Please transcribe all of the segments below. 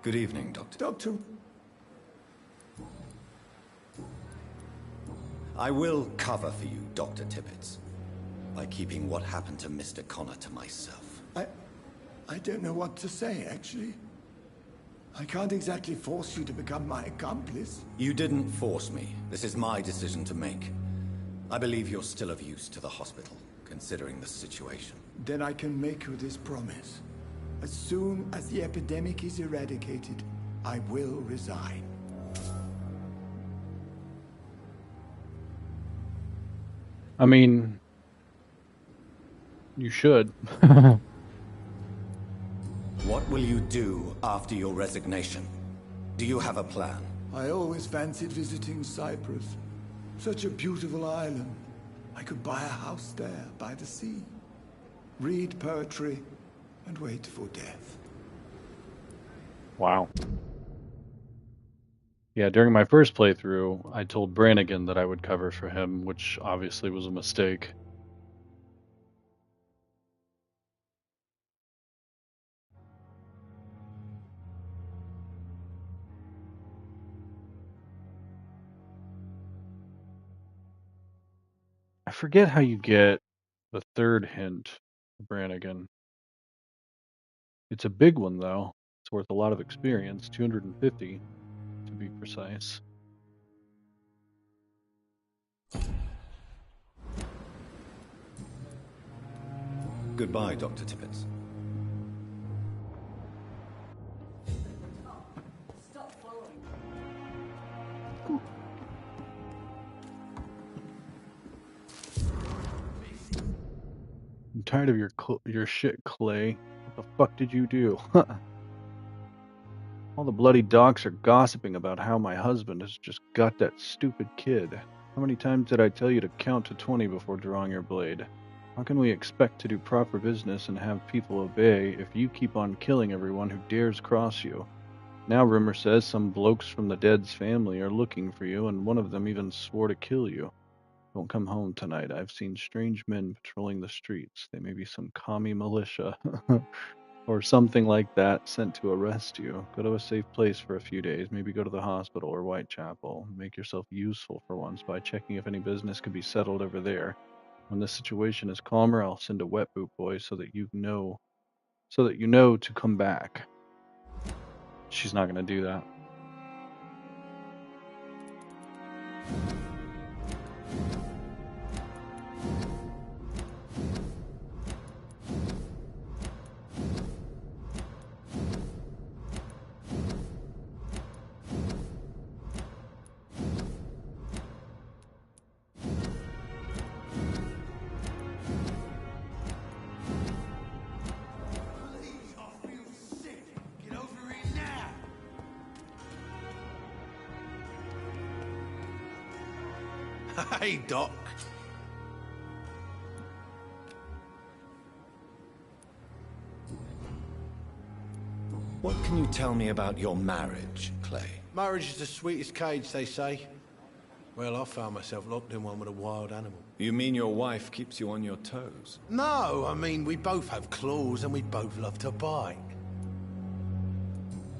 Good evening, Doctor. Doctor... I will cover for you, Dr. Tippett, by keeping what happened to Mr. Connor to myself. I don't know what to say, actually. I can't exactly force you to become my accomplice. You didn't force me. This is my decision to make. I believe you're still of use to the hospital, considering the situation. Then I can make you this promise. As soon as the epidemic is eradicated, I will resign. I mean, you should. What will you do after your resignation? Do you have a plan? I always fancied visiting Cyprus. Such a beautiful island. I could buy a house there, by the sea. Read poetry, and wait for death. Wow. Yeah, during my first playthrough, I told Brannigan that I would cover for him, which obviously was a mistake. I forget how you get the third hint, Brannigan. It's a big one, though. It's worth a lot of experience, 250 to be precise. Goodbye, Dr. Tippett. Stop following. I'm tired of your shit, Clay. What the fuck did you do? All the bloody docs are gossiping about how my husband has just got that stupid kid. How many times did I tell you to count to 20 before drawing your blade? How can we expect to do proper business and have people obey if you keep on killing everyone who dares cross you? Now rumor says some blokes from the dead's family are looking for you, and one of them even swore to kill you. Don't come home tonight. I've seen strange men patrolling the streets. They may be some commie militia or something like that sent to arrest you. Go to a safe place for a few days. Maybe go to the hospital or Whitechapel. Make yourself useful for once by checking if any business could be settled over there. When the situation is calmer, I'll send a wet boot boy so that you know to come back. She's not going to do that. Hey, Doc. What can you tell me about your marriage, Clay? Marriage is the sweetest cage, they say. Well, I found myself locked in one with a wild animal. You mean your wife keeps you on your toes? No, I mean, we both have claws and we both love to bite.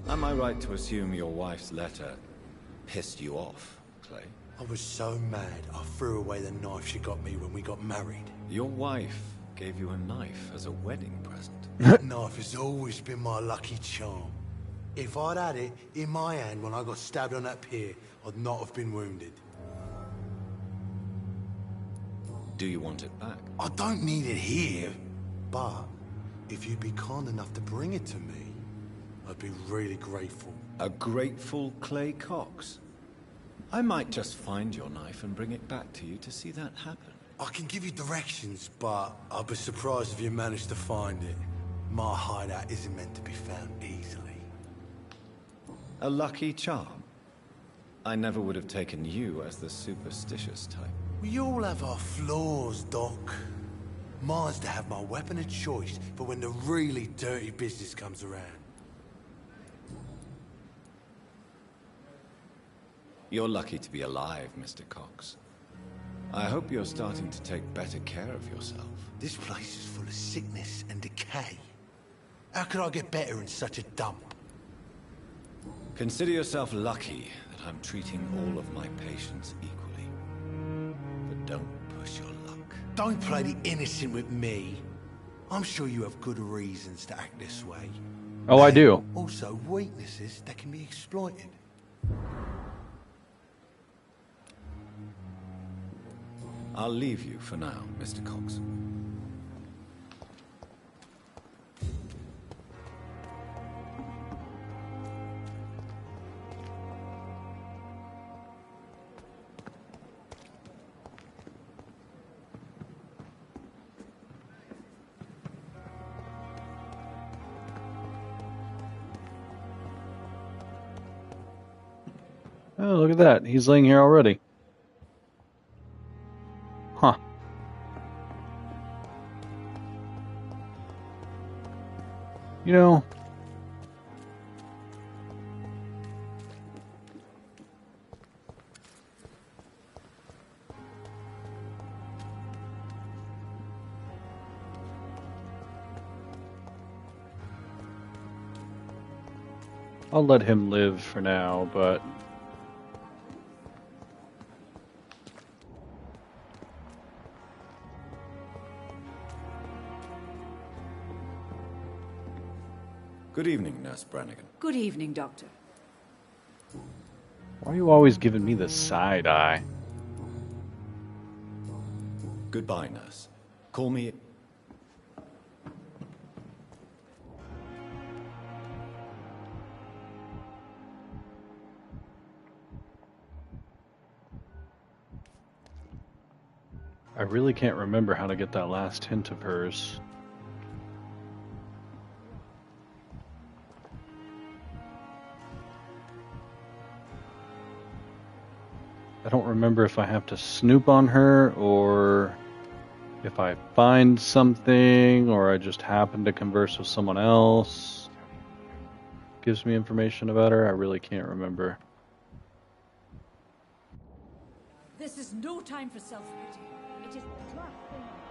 Am I right to assume your wife's letter pissed you off, Clay? I was so mad, I threw away the knife she got me when we got married. Your wife gave you a knife as a wedding present. That knife has always been my lucky charm. If I'd had it in my hand when I got stabbed on that pier, I'd not have been wounded. Do you want it back? I don't need it here, but if you'd be kind enough to bring it to me, I'd be really grateful. A grateful Clay Cox? I might just find your knife and bring it back to you to see that happen. I can give you directions, but I'll be surprised if you manage to find it. My hideout isn't meant to be found easily. A lucky charm? I never would have taken you as the superstitious type. We all have our flaws, Doc. Mine's to have my weapon of choice for when the really dirty business comes around. You're lucky to be alive, Mr. Cox. I hope you're starting to take better care of yourself. This place is full of sickness and decay. How could I get better in such a dump? Consider yourself lucky that I'm treating all of my patients equally. But don't push your luck. Don't play the innocent with me. I'm sure you have good reasons to act this way. Oh, I do. Also, weaknesses that can be exploited. I'll leave you for now, Mr. Cox. Oh, look at that. He's laying here already. Huh. You know, I'll let him live for now, but Good evening, Nurse Brannigan. Good evening, Doctor. why are you always giving me the side eye? Goodbye, Nurse. Call me... I really can't remember how to get that last hint of hers. I don't remember if I have to snoop on her or if I find something or I just happen to converse with someone else. Gives me information about her. I really can't remember. This is no time for self-pity. It is the last thing I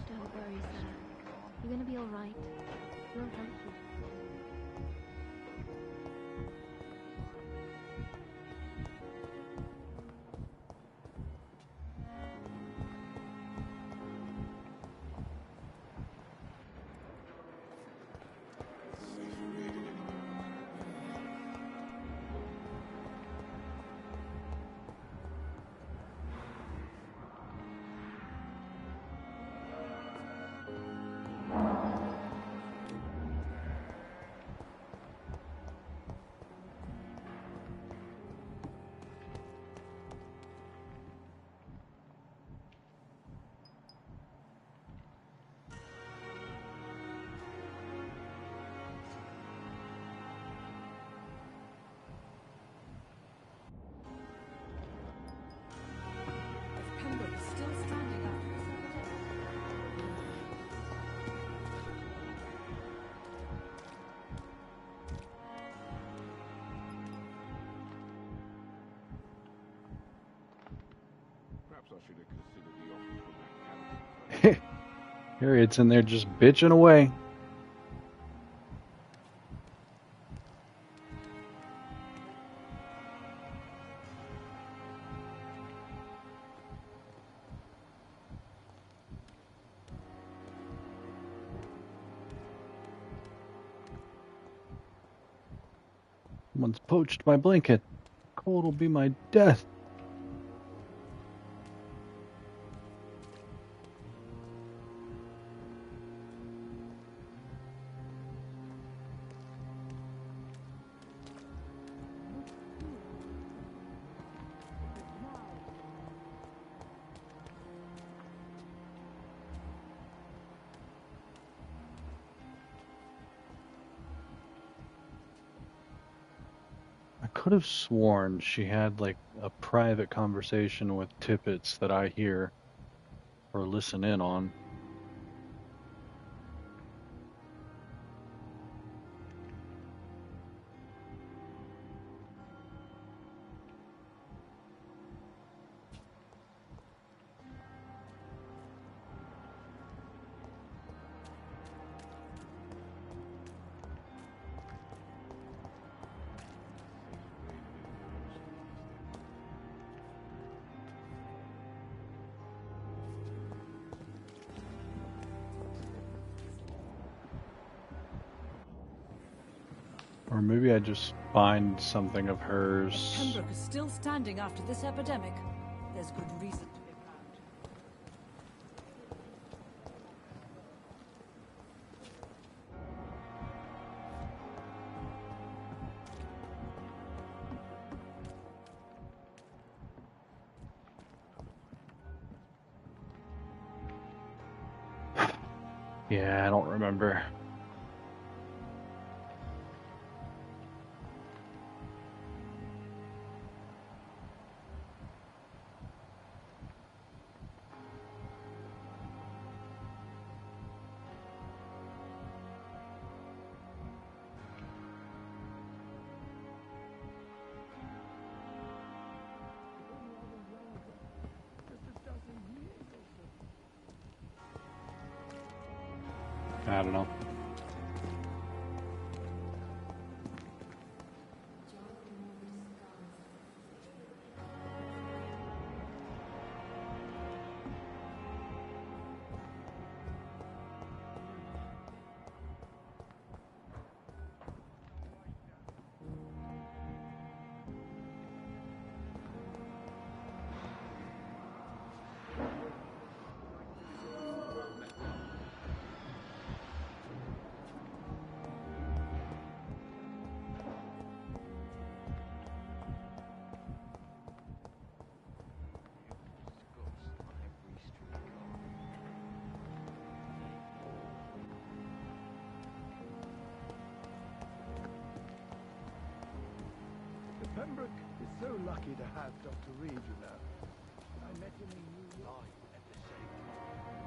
Don't worry, sir. You're gonna be alright. We'll help you. If Pembroke is still standing after this. Perhaps I should have considered the offer from that captain. Harriet's in there just bitching away. Someone's poached my blanket. Cold will be my death. I could have sworn she had like a private conversation with Tippets that I hear or listen in on. Or maybe I just find something of hers. Pembroke is still standing after this epidemic. There's good reason to be proud. Yeah, I don't remember. I don't know. Pembroke is so lucky to have Dr. Reed, you know. I met him in New York at the same time.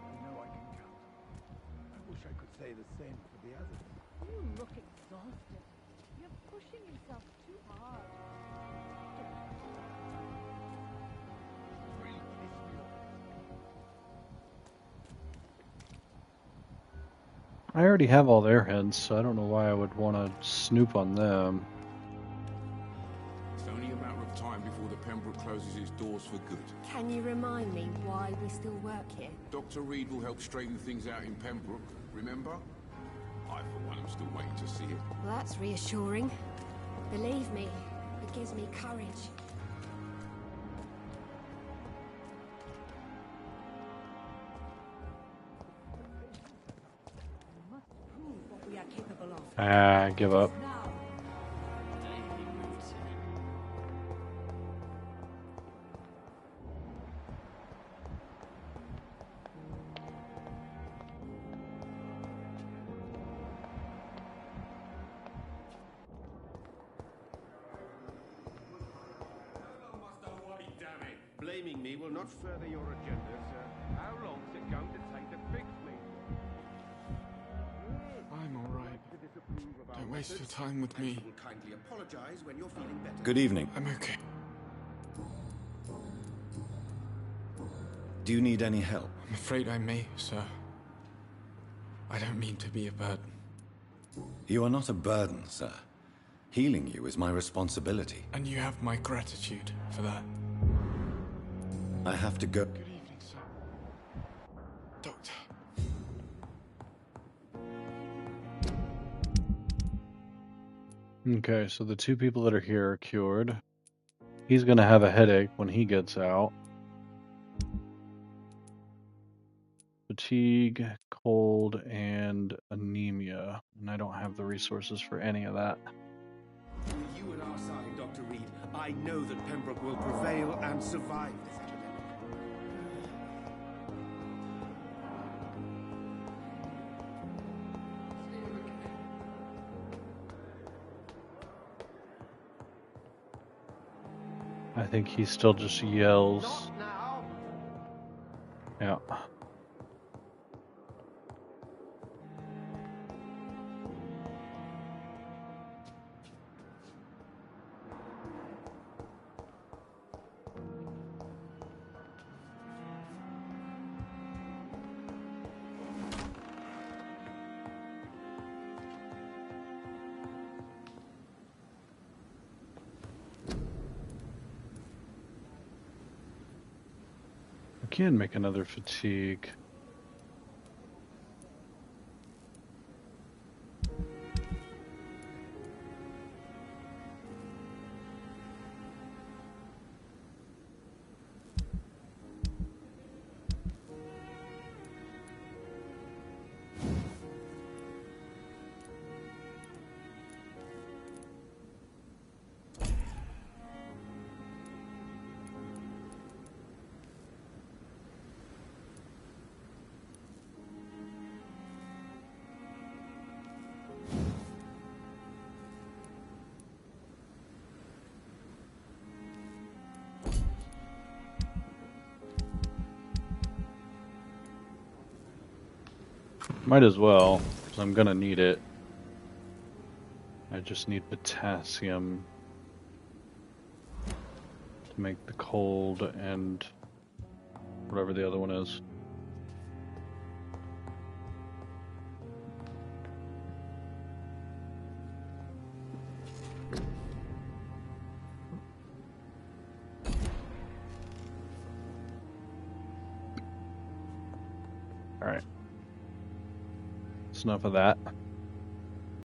I know I can count on him. I wish I could say the same for the others. You look exhausted. You're pushing yourself too hard. I already have all their heads, so I don't know why I would want to snoop on them. It's only a matter of time before the Pembroke closes its doors for good. Can you remind me why we still work here? Dr. Reed will help straighten things out in Pembroke, remember? I, for one, am still waiting to see it. Well, that's reassuring. Believe me, it gives me courage. We must prove what we are capable of. I give up. Now. Blaming me will not further your agenda, sir. How long is it going to take to fix me? I'm all right. Don't waste your time with me. Will kindly apologize when you're feeling better. Good evening. I'm okay. Do you need any help? I'm afraid I may, sir. I don't mean to be a burden. You are not a burden, sir. Healing you is my responsibility. And you have my gratitude for that. I have to go. Good evening, sir. Doctor. Okay, so the two people that are here are cured. He's gonna have a headache when he gets out. Fatigue, cold, and anemia. And I don't have the resources for any of that. With you at our side, Dr. Reed, I know that Pembroke will prevail and survive this epidemic. I think he still just yells. Yeah. I can make another fatigue. Might as well, because I'm gonna need it. I just need potassium to make the cold and whatever the other one is. Alright. That's enough of that.